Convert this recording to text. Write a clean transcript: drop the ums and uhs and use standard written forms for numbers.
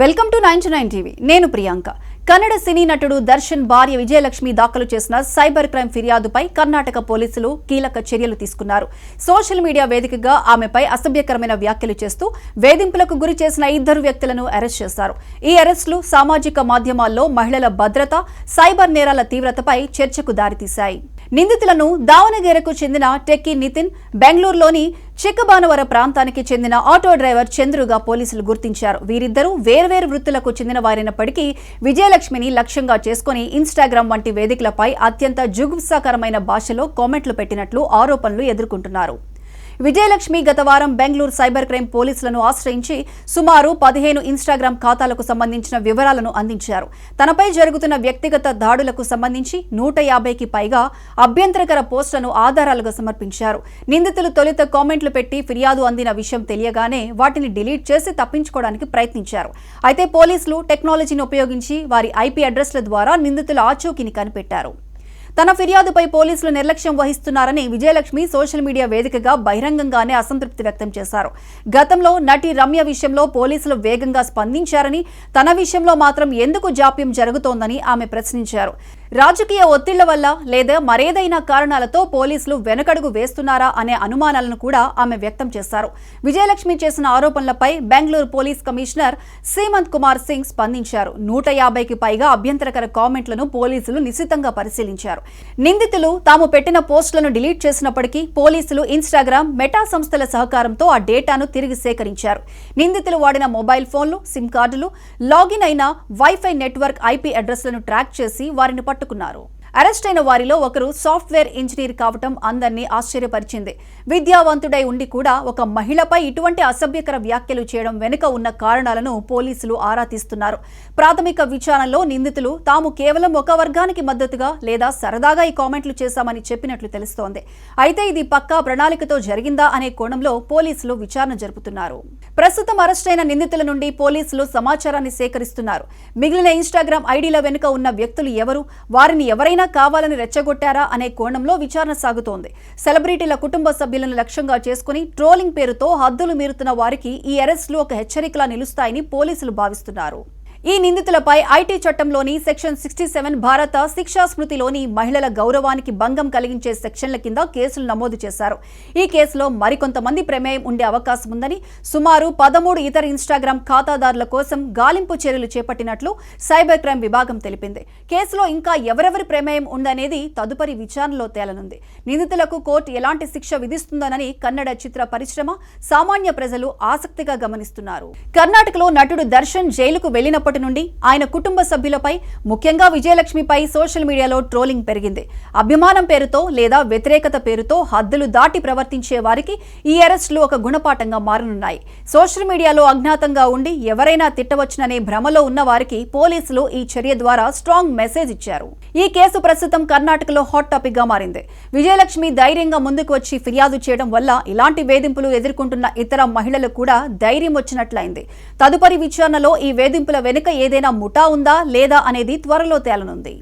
Welcome to 99 TV. నేను ప్రియాంక. కన్నడ సినీ నటుడు దర్శన్ భార్య విజయలక్ష్మి దాఖలు చేసిన సైబర్ క్రైమ్ ఫిర్యాదుపై కర్ణాటక పోలీసులు కీలక చర్యలు తీసుకున్నారు. సోషల్ మీడియా వేదికగా ఆమెపై అసభ్యకరమైన వ్యాఖ్యలు చేస్తూ వేధింపులకు గురి చేసిన 2 వ్యక్తులను అరెస్ట్ చేశారు. ఈ అరెస్టులు సామాజిక మాధ్యమాల్లో మహిళల భద్రత, సైబర్ నేరాల తీవ్రతపై చర్చకు దారితీశాయి. నిందితులను దావనగేరకు చెందిన టెక్కీ నితిన్, బెంగళూరులోని చిక్కబానవర ప్రాంతానికి చెందిన ఆటో డ్రైవర్ చంద్రుగా పోలీసులు గుర్తించారు. వీరిద్దరూ వేర్వేరు వృత్తులకు చెందిన వారైనప్పటికీ విజయలక్ష్మిని లక్ష్యంగా చేసుకుని ఇన్స్టాగ్రామ్ వంటి వేదికలపై అత్యంత జుగుప్సాకరమైన భాషలో కామెంట్లు పెట్టినట్లు ఆరోపణలు ఎదుర్కొంటున్నారు. విజయలక్ష్మి గత వారం బెంగళూరు సైబర్ క్రైమ్ పోలీసులను ఆశ్రయించి సుమారు 15 ఇన్స్టాగ్రామ్ ఖాతాలకు సంబంధించిన వివరాలను అందించారు. తనపై జరుగుతున్న వ్యక్తిగత దాడులకు సంబంధించి 150కి పైగా అభ్యంతరకర పోస్టులను ఆధారాలుగా సమర్పించారు. నిందితులు తొలుత కామెంట్లు పెట్టి ఫిర్యాదు అందిన విషయం తెలియగానే వాటిని డిలీట్ చేసి తప్పించుకోవడానికి ప్రయత్నించారు. అయితే పోలీసులు టెక్నాలజీని ఉపయోగించి వారి ఐపీ అడ్రస్ల ద్వారా నిందితుల ఆచూకీని కనిపెట్టారు. తన ఫిర్యాదుపై పోలీసులు నిర్లక్ష్యం వహిస్తున్నారని విజయలక్ష్మి సోషల్ మీడియా వేదికగా బహిరంగంగానే అసంతృప్తి వ్యక్తం చేశారు. గతంలో నటి రమ్య విషయంలో పోలీసులు వేగంగా స్పందించారని, తన విషయంలో మాత్రం ఎందుకు జాప్యం జరుగుతోందని ఆమె ప్రశ్నించారు. రాజకీయ ఒత్తిళ్ల వల్ల లేదా మరేదైనా కారణాలతో పోలీసులు వెనకడుగు వేస్తున్నారా అనే అనుమానాలను కూడా ఆమె వ్యక్తం చేశారు. విజయలక్ష్మి చేసిన ఆరోపణలపై బెంగళూరు పోలీస్ కమిషనర్ సీమంత్ కుమార్ సింగ్ స్పందించారు. 150కి పైగా అభ్యంతరకర కామెంట్లను పోలీసులు నిశితంగా పరిశీలించారు. నిందితులు తాము పెట్టిన పోస్టులను డిలీట్ చేసినప్పటికీ పోలీసులు ఇన్స్టాగ్రామ్, మెటా సంస్థల సహకారంతో ఆ డేటాను తిరిగి సేకరించారు. నిందితులు వాడిన మొబైల్ ఫోన్లు, సిమ్ కార్డులు, లాగిన్ అయిన వైఫై నెట్వర్క్ ఐపీ అడ్రస్లను ట్రాక్ చేసి వారిని పట్టుకున్నారు. అరెస్ట్ అయిన వారిలో ఒకరు సాఫ్ట్వేర్ ఇంజనీర్ కావటం అందరినీ ఆశ్చర్యపరిచింది. విద్యావంతుడై ఉండి కూడా ఒక మహిళపై ఇటువంటి అసభ్యకర వ్యాఖ్యలు చేయడం వెనుక ఉన్న కారణాలను పోలీసులు ఆరా తీస్తున్నారు. ప్రాథమిక విచారణలో నిందితులు తాము కేవలం ఒక వర్గానికి మద్దతుగా లేదా సరదాగా ఈ కామెంట్లు చేశామని చెప్పినట్లు తెలుస్తోంది. అయితే ఇది పక్కా ప్రణాళికతో జరిగిందా అనే కోణంలో పోలీసులు విచారణ జరుపుతున్నారు. ప్రస్తుతం అరెస్ట్ అయిన నిందితుల నుండి పోలీసులు సమాచారాన్ని సేకరిస్తున్నారు. మిగిలిన ఇన్స్టాగ్రామ్ ఐడీల వెనుక ఉన్న వ్యక్తులు ఎవరు, వారిని ఎవరైనా కావాలని రెచ్చగొట్టారా అనే కోణంలో విచారణ సాగుతోంది. సెలబ్రిటీల కుటుంబ సభ్యులను లక్ష్యంగా చేసుకుని ట్రోలింగ్ పేరుతో హద్దులు మీరుతున్న వారికి ఈ అరెస్టులు ఒక హెచ్చరికలా నిలుస్తాయని పోలీసులు భావిస్తున్నారు. ఈ నిందితులపై ఐటీ చట్టంలోని సెక్షన్ 67 భారత శిక్షా స్మృతిలోని మహిళల గౌరవానికి భంగం కలిగించే సెక్షన్ల కింద కేసులు నమోదు చేశారు. ఈ కేసులో మరికొంతమంది ప్రమేయం ఉండే అవకాశం ఉందని, సుమారు 13 ఇతర ఇన్స్టాగ్రామ్ ఖాతాదారుల కోసం గాలింపు చర్యలు చేపట్టినట్లు సైబర్ క్రైమ్ విభాగం తెలిపింది. కేసులో ఇంకా ఎవరెవరి ప్రమేయం ఉందనేది తదుపరి విచారణలో తేలనుంది. నిందితులకు కోర్టు ఎలాంటి శిక్ష విధిస్తుందోనని కన్నడ చిత్ర పరిశ్రమ, సామాన్య ప్రజలు ఆసక్తిగా గమనిస్తున్నారు. కర్ణాటకలో నటుడు దర్శన్ జైలుకు వెళ్లినప్పటి నుండి ఆయన కుటుంబ సభ్యులపై, ముఖ్యంగా విజయలక్ష్మిపై సోషల్ మీడియాలో ట్రోలింగ్ పెరిగింది. అభిమానం పేరుతో లేదా వ్యతిరేకత పేరుతో హద్దులు దాటి ప్రవర్తించే వారికి ఈ అరెస్టులు ఒక గుణపాఠంగా మారనున్నాయి. సోషల్ మీడియాలో అజ్ఞాతంగా ఉండి ఎవరైనా తిట్టవచ్చుననే భ్రమలో ఉన్న వారికి పోలీసులు ఈ చర్య ద్వారా స్ట్రాంగ్ మెసేజ్ ఇచ్చారు. ఈ కేసు ప్రస్తుతం కర్ణాటకలో హాట్ టాపిక్ గా మారింది. విజయలక్ష్మి ధైర్యంగా ముందుకు వచ్చి ఫిర్యాదు చేయడం వల్ల ఇలాంటి వేధింపులు ఎదుర్కొంటున్న ఇతర మహిళలు కూడా ధైర్యం వచ్చినట్లయింది. తదుపరి విచారణలో ఈ వేధింపుల వెనుక ఏదైనా ముఠా ఉందా లేదా అనేది త్వరలో తేలనుంది.